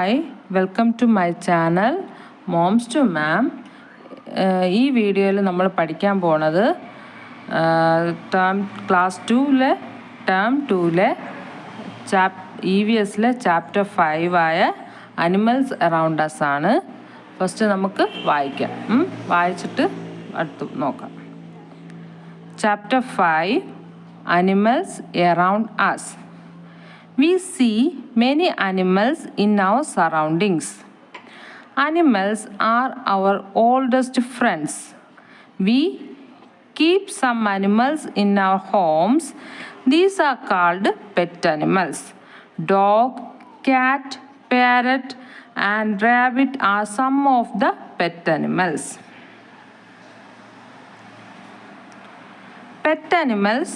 Hi, welcome to my channel moms to mom. ഈ വീഡിയോയിൽ നമ്മൾ പഠിക്കാൻ പോണത് ക്ലാസ് 2-ലെ ടേം 2-ലെ EVS-ലെ ചാപ്റ്റർ 5 ആയ അനിമൽസ് അറൗണ്ട് അസ് ആണ്. ഫസ്റ്റ് നമുക്ക് വായിക്കാം, വായിച്ചിട്ട് അടുത്ത് നോക്കാം. Chapter 5 Animals Around Us. We see many animals in our surroundings. Animals are our oldest friends. We keep some animals in our homes. These are called pet animals. Dog, cat, parrot, and rabbit are some of the pet animals. Pet animals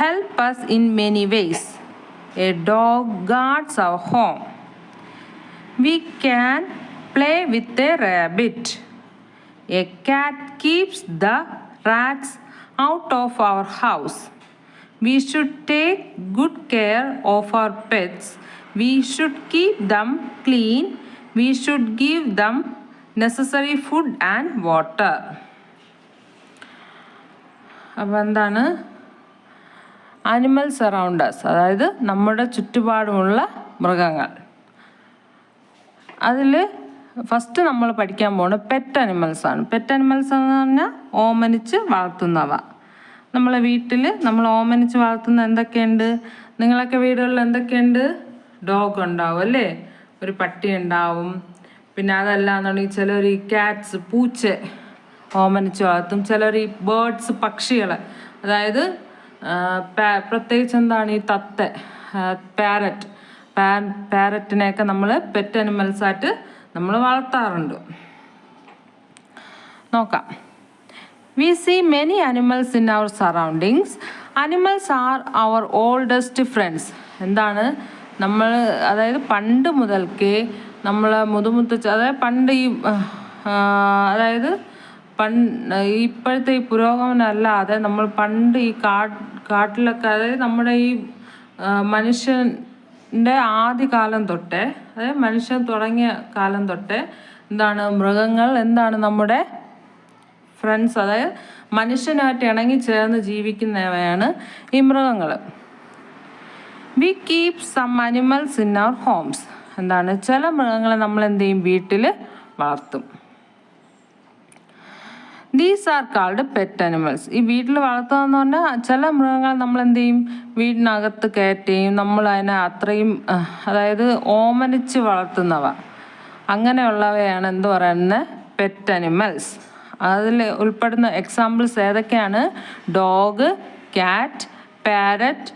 help us in many ways. A dog guards our home. We can play with a rabbit. A cat keeps the rats out of our house. We should take good care of our pets. We should keep them clean. We should give them necessary food and water. അപ്പോൾ എന്താണ് animals around us? അതായത് നമ്മുടെ ചുറ്റുപാടുമുള്ള മൃഗങ്ങൾ. അതിൽ first നമ്മൾ പഠിക്കാൻ പോകുന്നത് പെറ്റ് അനിമൽസാണ്. പെറ്റ് അനിമൽസ് എന്ന് പറഞ്ഞാൽ ഓമനിച്ച് വളർത്തുന്നവ. നമ്മളെ വീട്ടിൽ നമ്മൾ ഓമനിച്ച് വളർത്തുന്ന എന്തൊക്കെയുണ്ട്? നിങ്ങളൊക്കെ വീടുകളിൽ എന്തൊക്കെയുണ്ട്? ഡോഗ് ഉണ്ടാവും അല്ലേ, ഒരു പട്ടി ഉണ്ടാവും. പിന്നെ അതല്ലാന്നുണ്ടെങ്കിൽ ചിലർ ഈ ക്യാറ്റ്സ്, പൂച്ച ഓമനിച്ച് വളർത്തും. ചിലർ ഈ ബേർഡ്സ്, പക്ഷികൾ, അതായത് പ്രത്യേകിച്ച് എന്താണ് ഈ തത്ത, പാരറ്റിനെയൊക്കെ നമ്മൾ പെറ്റ് അനിമൽസായിട്ട് നമ്മൾ വളർത്താറുണ്ട്. നോക്കാം. We see many animals in our surroundings. Animals are our oldest friends. എന്താണ് നമ്മൾ, അതായത് പണ്ട് മുതൽക്കേ നമ്മൾ അതായത് പണ്ട് ഈ അതായത് ഇപ്പോഴത്തെ ഈ പുരോഗമനമല്ലാതെ നമ്മൾ പണ്ട് ഈ കാട്ടിലൊക്കെ, അതായത് നമ്മുടെ ഈ മനുഷ്യൻ്റെ ആദ്യകാലം തൊട്ടേ, അതായത് മനുഷ്യൻ തുടങ്ങിയ കാലം തൊട്ടേ എന്താണ് മൃഗങ്ങൾ എന്താണ് നമ്മുടെ ഫ്രണ്ട്സ്, അതായത് മനുഷ്യനായിട്ട് ഇണങ്ങി ചേർന്ന് ജീവിക്കുന്നവയാണ് ഈ മൃഗങ്ങൾ. We keep some animals in our homes. എന്താണ് ചില മൃഗങ്ങളെ നമ്മൾ എന്ത് ചെയ്യും? വീട്ടിൽ വളർത്തും. These are called pet animals. ഈ വീട്ടിൽ വളർത്തുകയെന്ന് പറഞ്ഞാൽ ചില മൃഗങ്ങൾ നമ്മൾ എന്ത് ചെയ്യും? വീടിനകത്ത് കയറ്റുകയും നമ്മൾ അതിനെ അത്രയും, അതായത് ഓമനിച്ച് വളർത്തുന്നവ, അങ്ങനെയുള്ളവയാണ് എന്ത് പറയുന്നത്? Pet animals. അതിൽ ഉൾപ്പെടുന്ന എക്സാമ്പിൾസ് ഏതൊക്കെയാണ്? Dog, cat, parrot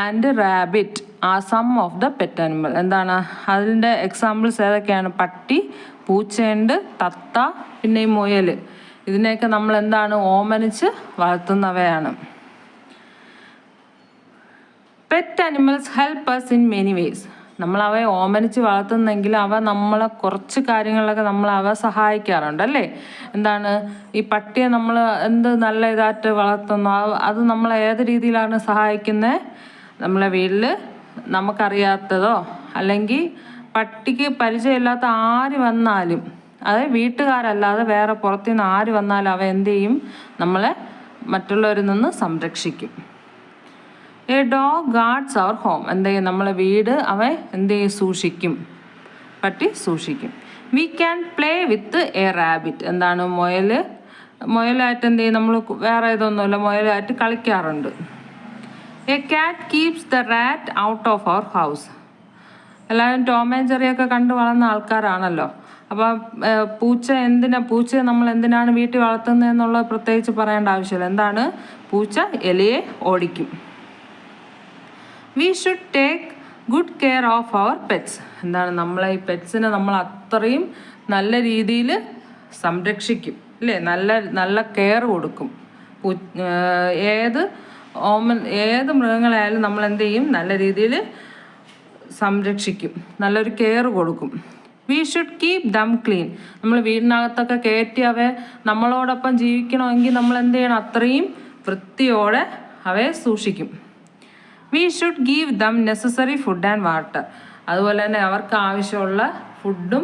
and rabbit are some of the pet animal. എന്താണ് അതിൻ്റെ എക്സാമ്പിൾസ് ഏതൊക്കെയാണ്? പട്ടി, പൂച്ചയുണ്ട്, തത്ത, പിന്നെ ഈ മുയൽ. ഇതിനെയൊക്കെ നമ്മൾ എന്താണ് ഓമനിച്ച് വളർത്തുന്നവയാണ്. Pet animals help us in many ways. നമ്മൾ അവയെ ഓമനിച്ച് വളർത്തുന്നെങ്കിൽ അവ നമ്മളെ കുറച്ച് കാര്യങ്ങളിലൊക്കെ അവ സഹായിക്കാറുണ്ട് അല്ലേ? എന്താണ് ഈ പട്ടിയെ നമ്മൾ എന്ത് നല്ല ഇതായിട്ട് വളർത്തുന്നു, അത് നമ്മളെ ഏത് രീതിയിലാണ് സഹായിക്കുന്നത്? നമ്മളെ വീട്ടിൽ നമുക്കറിയാത്തതോ അല്ലെങ്കിൽ പട്ടിക്ക് പരിചയമില്ലാത്ത ആര് വന്നാലും, അതായത് വീട്ടുകാരല്ലാതെ വേറെ പുറത്തുനിന്ന് ആര് വന്നാലും അവ എന്ത് ചെയ്യും? നമ്മളെ മറ്റുള്ളവരിൽ നിന്ന് സംരക്ഷിക്കും. A dog guards our home. എന്ത് ചെയ്യും? നമ്മളെ വീട് അവ എന്ത് ചെയ്യും? സൂക്ഷിക്കും. പട്ടി സൂക്ഷിക്കും. We can play with a rabbit. എന്താണ് മുയലായിട്ട് എന്ത് ചെയ്യും? നമ്മൾ വേറെ ഇതൊന്നുമില്ല, മുയലായിട്ട് കളിക്കാറുണ്ട്. A cat keeps the rat out of our house. എല്ലാവരും ടോം ആൻഡ് ജെറിയൊക്കെ കണ്ടു വളർന്ന ആൾക്കാരാണല്ലോ. അപ്പം പൂച്ചയെ നമ്മൾ എന്തിനാണ് വീട്ടിൽ വളർത്തുന്നത് എന്നുള്ളത് പ്രത്യേകിച്ച് പറയേണ്ട ആവശ്യമില്ല. എന്താണ്? പൂച്ച എലിയെ ഓടിക്കും. We should take good care of our pets. എന്താണ് നമ്മളെ ഈ പെറ്റ്സിനെ നമ്മൾ അത്രയും നല്ല രീതിയിൽ സംരക്ഷിക്കും അല്ലേ? നല്ല കെയർ കൊടുക്കും. ഏത് മൃഗങ്ങളായാലും നമ്മൾ എന്ത് ചെയ്യും? നല്ല രീതിയിൽ സംരക്ഷിക്കും, നല്ലൊരു കെയർ കൊടുക്കും. We should keep them clean. നമ്മൾ വീടിനകത്തൊക്കെ കയറ്റി അവയെ നമ്മളോടൊപ്പം ജീവിക്കണമെങ്കിൽ നമ്മൾ എന്ത് ചെയ്യണം? അത്രയും വൃത്തിയോടെ അവയെ സൂക്ഷിക്കും. We should give dum necessary food and water. അതുപോലെ തന്നെ അവർക്ക് ആവശ്യമുള്ള ഫുഡും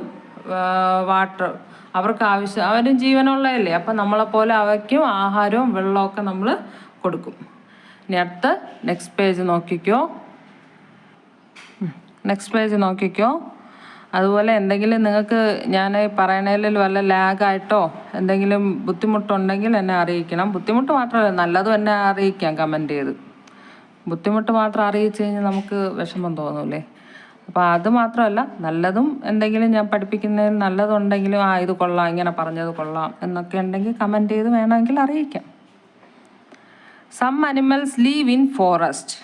വാട്ടർ അവരും ജീവനുള്ളതല്ലേ, അപ്പം നമ്മളെപ്പോലെ അവയ്ക്കും ആഹാരവും വെള്ളമൊക്കെ നമ്മൾ കൊടുക്കും. ഇനി അടുത്ത നെക്സ്റ്റ് പേജ് നോക്കിക്കോ. അതുപോലെ എന്തെങ്കിലും നിങ്ങൾക്ക് ഞാൻ പറയണതിൽ വല്ല ലാഗായിട്ടോ എന്തെങ്കിലും ബുദ്ധിമുട്ടുണ്ടെങ്കിൽ എന്നെ അറിയിക്കണം. ബുദ്ധിമുട്ട് മാത്രമല്ല, നല്ലതും എന്നെ അറിയിക്കാം കമൻറ്റ് ചെയ്ത്. ബുദ്ധിമുട്ട് മാത്രം അറിയിച്ചു കഴിഞ്ഞാൽ നമുക്ക് വിഷമം തോന്നൂലേ. അപ്പോൾ അത് മാത്രമല്ല, നല്ലതും എന്തെങ്കിലും ഞാൻ പഠിപ്പിക്കുന്നതിൽ നല്ലതുണ്ടെങ്കിലും ഇത് കൊള്ളാം, ഇങ്ങനെ പറഞ്ഞത് കൊള്ളാം എന്നൊക്കെ ഉണ്ടെങ്കിൽ കമൻറ്റ് ചെയ്ത് വേണമെങ്കിൽ അറിയിക്കാം. Some animals live in forest.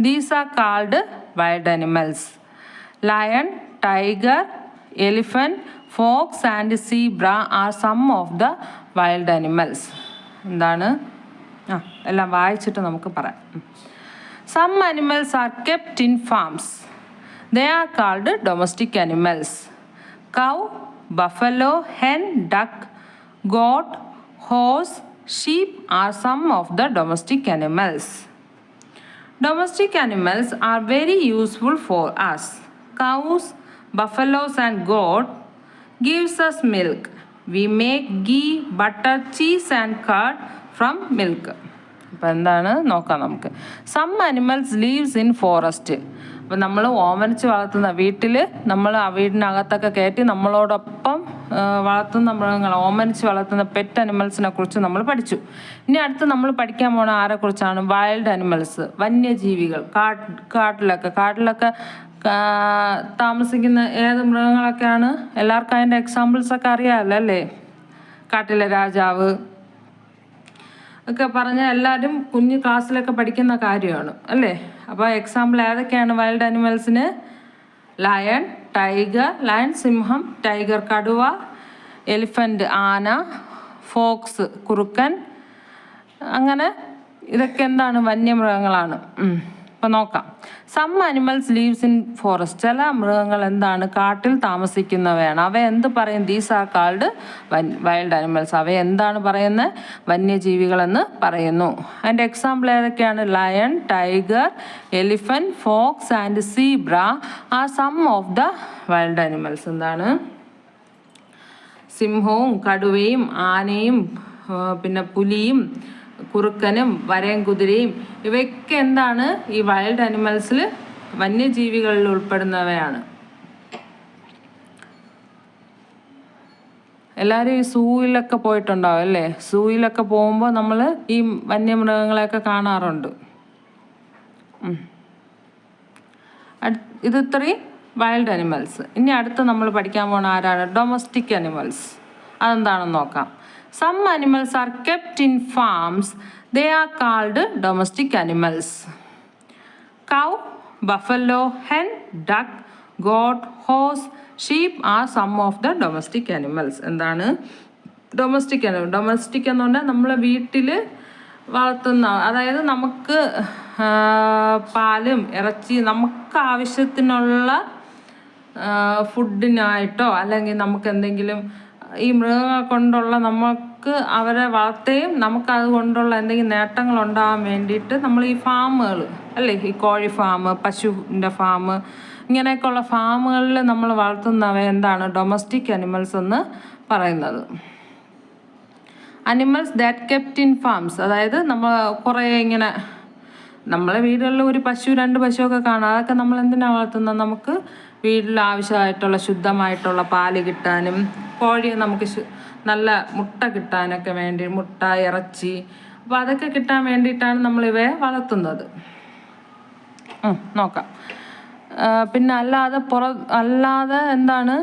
These are called wild animals. Lion, tiger, elephant, fox and zebra are some of the wild animals. എന്താണ്? എല്ലാം വായിച്ചിട്ട് നമുക്ക് പറയാം. Some animals are kept in farms. They are called domestic animals. Cow, buffalo, hen, duck, goat, horse, sheep are some of the domestic animals. Domestic animals are very useful for us. Cows, buffaloes and goat gives us milk. We make ghee, butter, cheese and curd from milk. അപ്പോൾ എന്താണ് നോക്കാം നമുക്ക്. Some animals lives in forest. അപ്പം നമ്മൾ ഓമനിച്ച് വളർത്തുന്ന വീട്ടിൽ നമ്മൾ ആ വീടിനകത്തൊക്കെ കയറ്റി നമ്മളോടൊപ്പം വളർത്തുന്ന മൃഗങ്ങൾ, ഓമനിച്ച് വളർത്തുന്ന പെറ്റ് അനിമൽസിനെ കുറിച്ച് നമ്മൾ പഠിച്ചു. ഇനി അടുത്ത് നമ്മൾ പഠിക്കാൻ പോണ ആരെക്കുറിച്ചാണ്? വൈൽഡ് അനിമൽസ്, വന്യജീവികൾ. കാട്ടിലൊക്കെ താമസിക്കുന്ന ഏത് മൃഗങ്ങളൊക്കെയാണ്? എല്ലാവർക്കും അതിൻ്റെ എക്സാമ്പിൾസൊക്കെ അറിയാമല്ലോ അല്ലേ? കാട്ടിലെ രാജാവ് ഒക്കെ പറഞ്ഞാൽ എല്ലാവരും കുഞ്ഞു ക്ലാസ്സിലൊക്കെ പഠിക്കുന്ന കാര്യമാണ് അല്ലേ? അപ്പോൾ എക്സാമ്പിൾ ഏതൊക്കെയാണ് വൈൽഡ് അനിമൽസിന്? ലയൺ, സിംഹം, ടൈഗർ കടുവ, എലിഫന്റ് ആന, ഫോക്സ് കുറുക്കൻ. അങ്ങനെ ഇതൊക്കെ എന്താണ്? വന്യമൃഗങ്ങളാണ്. അപ്പം നോക്കാം. Some animals lives in forest. ചില മൃഗങ്ങൾ എന്താണ്? കാട്ടിൽ താമസിക്കുന്നവയാണ്. അവ എന്ത് പറയും? These are called wild animals. അവയെ എന്താണ് പറയുന്നത്? വന്യജീവികളെന്ന് പറയുന്നു. അതിൻ്റെ എക്സാമ്പിൾ ഏതൊക്കെയാണ്? Lion, tiger, elephant, fox and zebra are some of the wild animals. എന്താണ്? സിംഹവും കടുവയും ആനയും പിന്നെ പുലിയും കുറുക്കനും വരയൻ കുതിരയും ഇവയൊക്കെ എന്താണ്? ഈ വൈൽഡ് അനിമൽസിൽ വന്യജീവികളിൽ ഉൾപ്പെടുന്നവയാണ്. എല്ലാവരും ഈ സൂവിലൊക്കെ പോയിട്ടുണ്ടാവും അല്ലേ? സൂവിലൊക്കെ പോകുമ്പോൾ നമ്മൾ ഈ വന്യമൃഗങ്ങളെയൊക്കെ കാണാറുണ്ട്. ഇത് ഇത്രയും വൈൽഡ് അനിമൽസ്. ഇനി അടുത്ത് നമ്മൾ പഠിക്കാൻ പോണ ആരാണ്? Domestic animals. അതെന്താണെന്ന് നോക്കാം. Some animals are kept in farms. They are called domestic animals. Cow, buffalo, hen, duck, goat, horse, sheep are some of the domestic animals. എന്താണ് ഡൊമസ്റ്റിക് അനിമൽ? ഡൊമസ്റ്റിക് എന്ന് പറഞ്ഞാൽ നമ്മളെ വീട്ടിൽ വളർത്തുന്ന, അതായത് നമുക്ക് പാലും ഇറച്ചി നമുക്ക് ആവശ്യത്തിനുള്ള ഫുഡിനായിട്ടോ അല്ലെങ്കിൽ നമുക്ക് എന്തെങ്കിലും ഈ മൃഗങ്ങൾ കൊണ്ടുള്ള നമുക്ക് അവരെ വളർത്തുകയും നമുക്കത് കൊണ്ടുള്ള എന്തെങ്കിലും നേട്ടങ്ങൾ ഉണ്ടാകാൻ വേണ്ടിയിട്ട് നമ്മൾ ഈ ഫാമുകൾ അല്ലേ, ഈ കോഴി ഫാം, പശുവിൻ്റെ ഫാം, ഇങ്ങനെയൊക്കെയുള്ള ഫാമുകളിൽ നമ്മൾ വളർത്തുന്നവ എന്താണ്? ഡൊമസ്റ്റിക് അനിമൽസ് എന്ന് പറയുന്നത്. Animals that kept in farms, അതായത് നമ്മൾ കുറേ ഇങ്ങനെ നമ്മളെ വീടുകളിൽ ഒരു പശു 2 പശുവൊക്കെ കാണാം. അതൊക്കെ നമ്മൾ എന്തിനാണ് വളർത്തുന്നത്? നമുക്ക് വീട്ടിൽ ആവശ്യമായിട്ടുള്ള ശുദ്ധമായിട്ടുള്ള പാല് കിട്ടാനും കോഴിയെ നമുക്ക് നല്ല മുട്ട കിട്ടാനൊക്കെ വേണ്ടി, മുട്ട, ഇറച്ചി, അപ്പോൾ അതൊക്കെ കിട്ടാൻ വേണ്ടിയിട്ടാണ് നമ്മളിവയെ വളർത്തുന്നത്. നോക്കാം. പിന്നെ അല്ലാതെ എന്താണ്?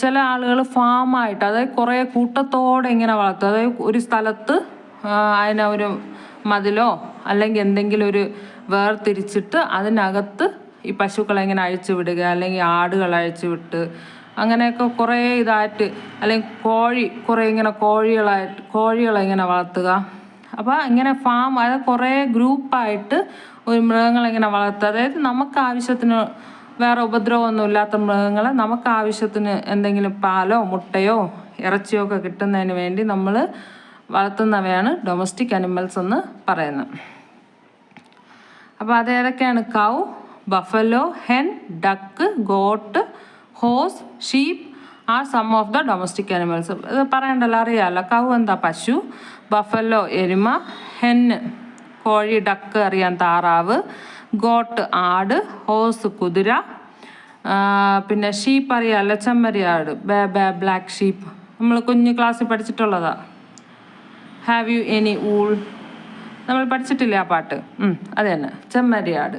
ചില ആളുകൾ ഫാമായിട്ട്, അതായത് കുറേ കൂട്ടത്തോടെ ഇങ്ങനെ വളർത്തും. അതായത് ഒരു സ്ഥലത്ത് അതിനെ ഒരു മതിലോ അല്ലെങ്കിൽ എന്തെങ്കിലും ഒരു വേർതിരിച്ചിട്ട് അതിനകത്ത് ഈ പശുക്കളെ ഇങ്ങനെ അഴിച്ചു വിടുക, അല്ലെങ്കിൽ ആടുകൾ അഴിച്ചു വിട്ട് അങ്ങനെയൊക്കെ കുറേ ഇതായിട്ട്, അല്ലെങ്കിൽ കുറേ ഇങ്ങനെ കോഴികളെ ഇങ്ങനെ വളർത്തുക. അപ്പോൾ ഇങ്ങനെ ഫാം, അതായത് കുറേ ഗ്രൂപ്പായിട്ട് ഒരു മൃഗങ്ങളിങ്ങനെ വളർത്തുക. അതായത് നമുക്ക് ആവശ്യത്തിന് വേറെ ഉപദ്രവമൊന്നും ഇല്ലാത്ത മൃഗങ്ങളെ നമുക്ക് ആവശ്യത്തിന് എന്തെങ്കിലും പാലോ മുട്ടയോ ഇറച്ചിയോ ഒക്കെ കിട്ടുന്നതിന് വേണ്ടി നമ്മൾ വളർത്തുന്നവയാണ് ഡൊമസ്റ്റിക് അനിമൽസ് എന്ന് പറയുന്നത്. അപ്പോൾ അതേതൊക്കെയാണ്? കൗ, buffalo, hen, duck, goat, horse, sheep are some of the domestic animals. ഇത് പറയണ്ടല്ലോ, അറിയാമല്ലോ. കൗ എന്താ പശു, ബഫല്ലോ എരുമ, ഹെന്ന് കോഴി, ഡക്ക് അറിയാം താറാവ്, ഗോട്ട് ആട്, ഹോസ് കുതിര, പിന്നെ ഷീപ്പ് അറിയാമല്ലോ ചെമ്മരിയാട്, ബ്ലാക്ക് ഷീപ്പ്, നമ്മൾ കുഞ്ഞു ക്ലാസ്സിൽ പഠിച്ചിട്ടുള്ളതാ. ഹാവ് യു എനി ഊൾ, നമ്മൾ പഠിച്ചിട്ടില്ലേ ആ പാട്ട്? അത് തന്നെ, ചെമ്മരിയാട്.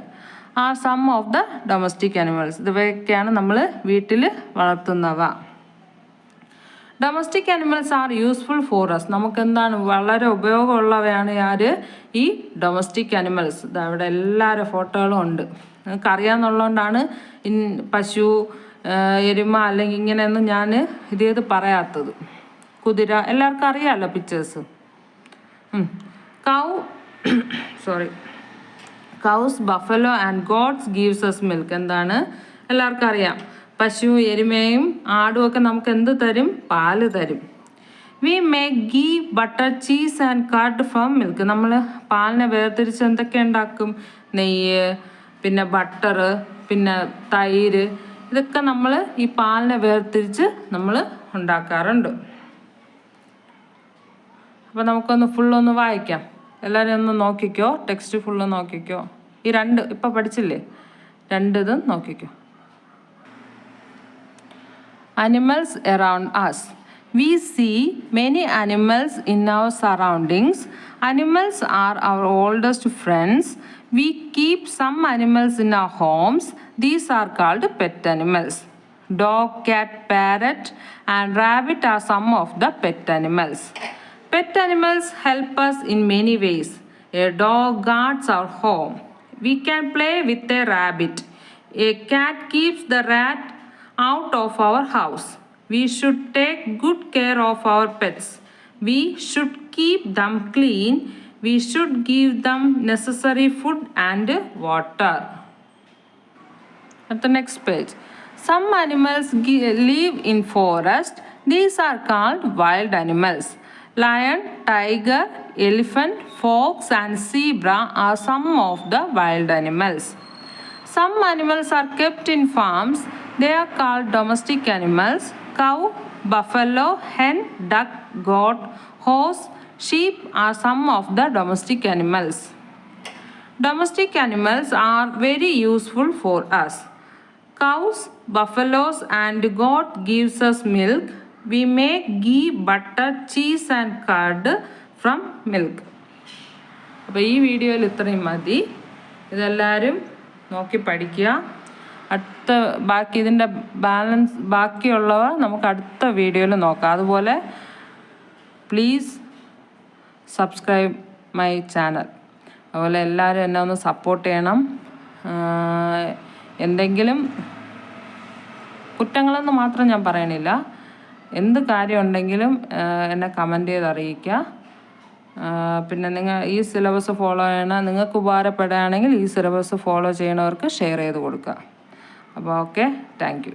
Are some of the domestic animals. ഇവയൊക്കെയാണ് നമ്മൾ വീട്ടിൽ വളർത്തുന്നവ. Domestic animals are useful for us. നമുക്കെന്താണ് വളരെ ഉപയോഗമുള്ളവയാണ് ഈ ഡൊമസ്റ്റിക് അനിമൽസ്. അവിടെ എല്ലാവരുടെ ഫോട്ടോകളും ഉണ്ട്. നിങ്ങൾക്ക് അറിയാമെന്നുള്ളതുകൊണ്ടാണ് പശു, എരുമ അല്ലെങ്കിൽ ഇങ്ങനെയൊന്നും ഞാൻ ഇത് പറയാത്തത്. കുതിര എല്ലാവർക്കും അറിയാമല്ലോ pictures. Cows, buffalo and goats gives us milk. എന്താണ് എല്ലാവർക്കും അറിയാം. പശു, എരുമയും ആടും ഒക്കെ നമുക്ക് എന്ത് തരും? പാല് തരും. We make ghee, butter, cheese and card from milk. നമ്മൾ പാലിനെ വേർതിരിച്ച് എന്തൊക്കെ ഉണ്ടാക്കും? നെയ്യ്, പിന്നെ ബട്ടർ, പിന്നെ തൈര്, ഇതൊക്കെ നമ്മൾ ഈ പാലിനെ വേർതിരിച്ച് നമ്മൾ ഉണ്ടാക്കാറുണ്ട്. അപ്പോൾ നമുക്കൊന്ന് ഫുള്ളൊന്ന് വായിക്കാം. എല്ലാവരും ഒന്ന് നോക്കിക്കോ, ടെക്സ്റ്റ് ഫുള്ള് നോക്കിക്കോ. ഈ രണ്ട് ഇപ്പം പഠിച്ചില്ലേ, ഇതും നോക്കിക്കോ. Animals around us. We see many animals in our surroundings. Animals are our oldest friends. We keep some animals in our homes. These are called pet animals. Dog, cat, parrot, and rabbit are some of the pet animals. Pet animals help us in many ways. A dog guards our home. We can play with a rabbit. A cat keeps the rat out of our house. We should take good care of our pets. We should keep them clean. We should give them necessary food and water. At the next page. Some animals live in forest. These are called wild animals. Lion, tiger, elephant, fox and zebra are some of the wild animals. Some animals are kept in farms. They are called domestic animals. Cow, buffalo, hen, duck, goat, horse, sheep are some of the domestic animals. Domestic animals are very useful for us. Cows, buffaloes and goat gives us milk. We make ghee, butter, cheese and curd from milk. അപ്പോൾ ഈ വീഡിയോയിൽ ഇത്രയും മതി. ഇതെല്ലാവരും നോക്കി പഠിക്കുക. ഇതിൻ്റെ ബാക്കിയുള്ളവ നമുക്ക് അടുത്ത വീഡിയോയിൽ നോക്കാം. അതുപോലെ പ്ലീസ് സബ്സ്ക്രൈബ് മൈ ചാനൽ. അതുപോലെ എല്ലാവരും എന്നെ ഒന്ന് സപ്പോർട്ട് ചെയ്യണം. എന്തെങ്കിലും കുറ്റങ്ങളെന്ന് മാത്രം ഞാൻ പറയണില്ല, എന്ത് കാര്യമുണ്ടെങ്കിലും എന്നെ കമൻറ്റ് ചെയ്ത് അറിയിക്കുക. പിന്നെ നിങ്ങൾ ഈ സിലബസ് ഫോളോ ചെയ്യണം. നിങ്ങൾക്ക് ഉപകാരപ്പെടുകയാണെങ്കിൽ ഈ സിലബസ് ഫോളോ ചെയ്യണവർക്ക് ഷെയർ ചെയ്ത് കൊടുക്കുക. അപ്പോൾ ഓക്കെ, താങ്ക് യു.